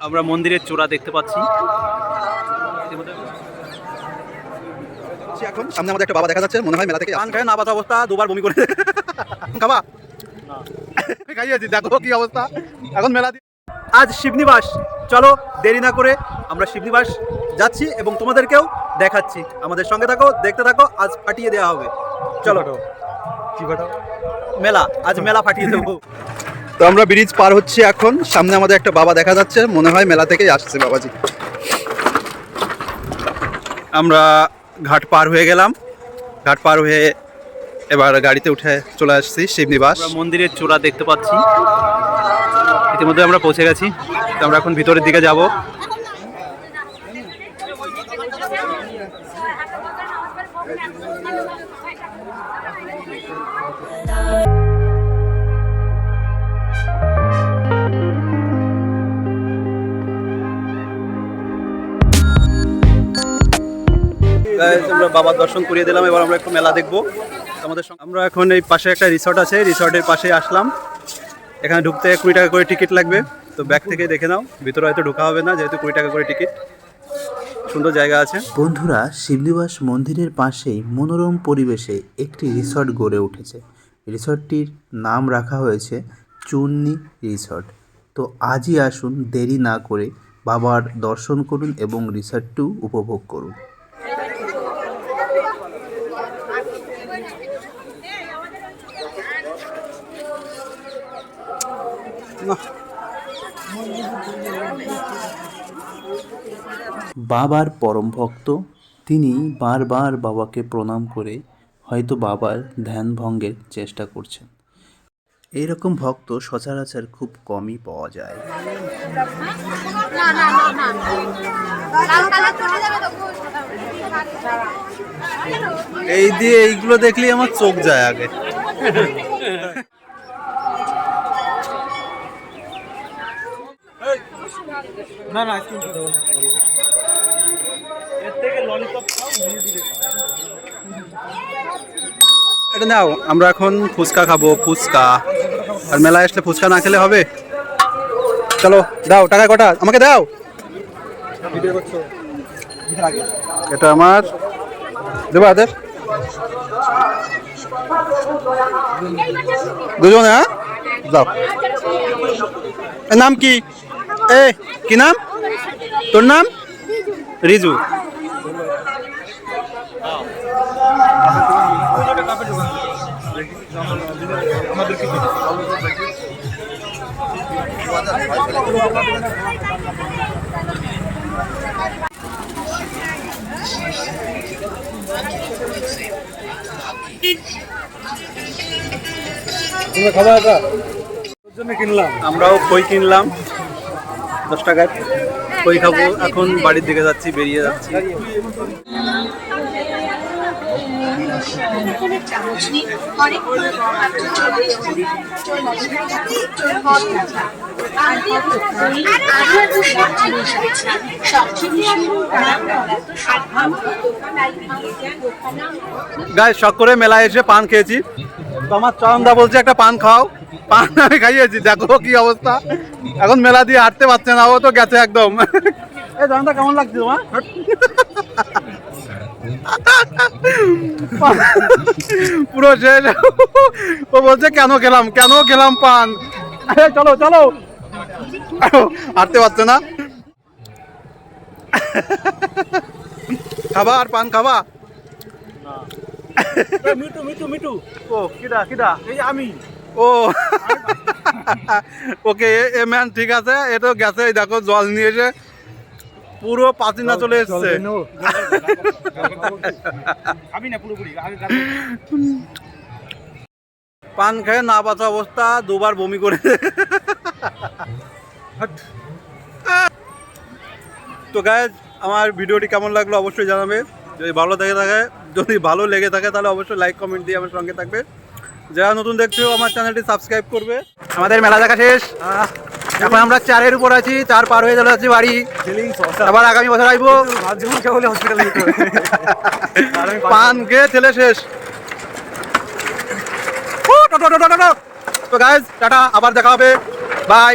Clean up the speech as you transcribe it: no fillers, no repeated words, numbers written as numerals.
আমরা মন্দিরের চূড়া দেখতে পাচ্ছি। এখন সামনে আমাদের একটা বাবা দেখা যাচ্ছে, মনে হয় মেলা থেকে পান খায় না বাতা অবস্থা, দুবার বমি করে খাবা খাইয়েছি, দেখো কি অবস্থা এখন মেলা। আজ শিবনিবাস, চলো দেরি না করে আমরা শিবনিবাস যাচ্ছি এবং তোমাদেরকেও দেখাচ্ছি। আমাদের সঙ্গে থাকো, দেখতে থাকো, আজ ফাটিয়ে দেওয়া হবে। চলো কি ফাটাও? মেলা, আজ মেলা ফাটিয়ে দেবো। তো আমরা ব্রিজ পার হচ্ছি এখন, সামনে আমাদের একটা বাবা দেখা যাচ্ছে, মনে হয় মেলা থেকেই আসছে বাবাজি। আমরা ঘাট পার হয়ে গেলাম, ঘাট পার হয়ে এবার গাড়িতে উঠে চলে আসছি শিবনিবাস। আমরা মন্দিরের চূড়া দেখতে পাচ্ছি, ইতিমধ্যে আমরা পৌঁছে গেছি। তো আমরা এখন ভিতরের দিকে যাব। আমরা বাবার দর্শন করিয়ে দিলাম, এবার আমরা একটু মেলা দেখবো আমাদের সঙ্গে। আমরা এখন এই পাশে একটা রিসর্ট আছে, রিসর্টের পাশে আসলাম। এখানে ঢুকতে 20 টাকা করে টিকিট লাগবে। তো ব্যাগ থেকে দেখে নাও, ভিতরে হয়তো ঢোকা হবে না যেহেতু 20 টাকা করে টিকিট। সুন্দর জায়গা আছে। বন্ধুরা, শিবনিবাস মন্দিরের পাশেই মনোরম পরিবেশে একটি রিসর্ট গড়ে উঠেছে। রিসর্টটির নাম রাখা হয়েছে চূর্ণী রিসর্ট। তো আজই আসুন, দেরি না করে বাবার দর্শন করুন এবং রিসর্টটিও উপভোগ করুন। বাবার পরম ভক্ত, তিনি বারবার বাবাকে প্রণাম করে হয়তো বাবার ধ্যান ভঙ্গের চেষ্টা করছেন। এইরকম ভক্ত সচরাচর খুব কমই পাওয়া যায়। এই দিয়ে এইগুলো দেখলেই আমার চোখ যায় আগে। না না, এর থেকে ললিপপ খাও, এটা নাও, আমরা এখন ফুচকা খাবো, ফুচকা। আর মেলায় আসলে ফুচকা না খেলে হবে? চলো দাও, টাকা কটা আমাকে দাও। এটা আমার দেবা আদের দুজনে। হ্যাঁ যাও। এর নাম কি? কি নাম তোর? নাম রিজু। আমরাও খই কিনলাম 10 টাকায়। খই খাবো, এখন বাড়ির দিকে যাচ্ছি, বেরিয়ে যাচ্ছি। গাইস, শখ করে মেলায় এসে পান খেয়েছি। তো আমার চরণদা বলছে একটা পান খাও, পান আমি খাইয়েছি, দেখো কি অবস্থা। এখন মেলা দিয়ে হাঁটতে পারছে না, ও তো গেছে একদম। এই চরণদা কেমন লাগছে তোমার? পুরো শেষ। ও বলছে কেন খেলাম পান। চলো চলো, হাঁটতে পারছে না। খাবা আর পান খাবা? Me too me too me too. ও কিডা এই আমি। ও ওকে এ ম্যান, ঠিক আছে। এ তো গেছে, দেখো জল নিয়ে এসে পুরো পাতিনা চলে এসছে। পান খেয়ে না বাঁচা অবস্থা, দুবার বমি করে। তো গাইজ, আমার ভিডিওটি কেমন লাগলো অবশ্যই জানাবে। যদি ভালো লেগে থাকে তাহলে অবশ্যই লাইক কমেন্ট দিয়ে আমার সঙ্গে থাকবে। যারা নতুন দেখছো আমার চ্যানেলটি সাবস্ক্রাইব করবে। আমাদের মেলা দেখা শেষ, এখন আমরা 4-এর উপর আছি, 4 পার হয়ে চলে যাচ্ছি বাড়ি। আবার আগামী বছর আসবো। পান খেয়ে ছেলে শেষ। তো গাইজ, টাটা, আবার দেখা হবে, বাই।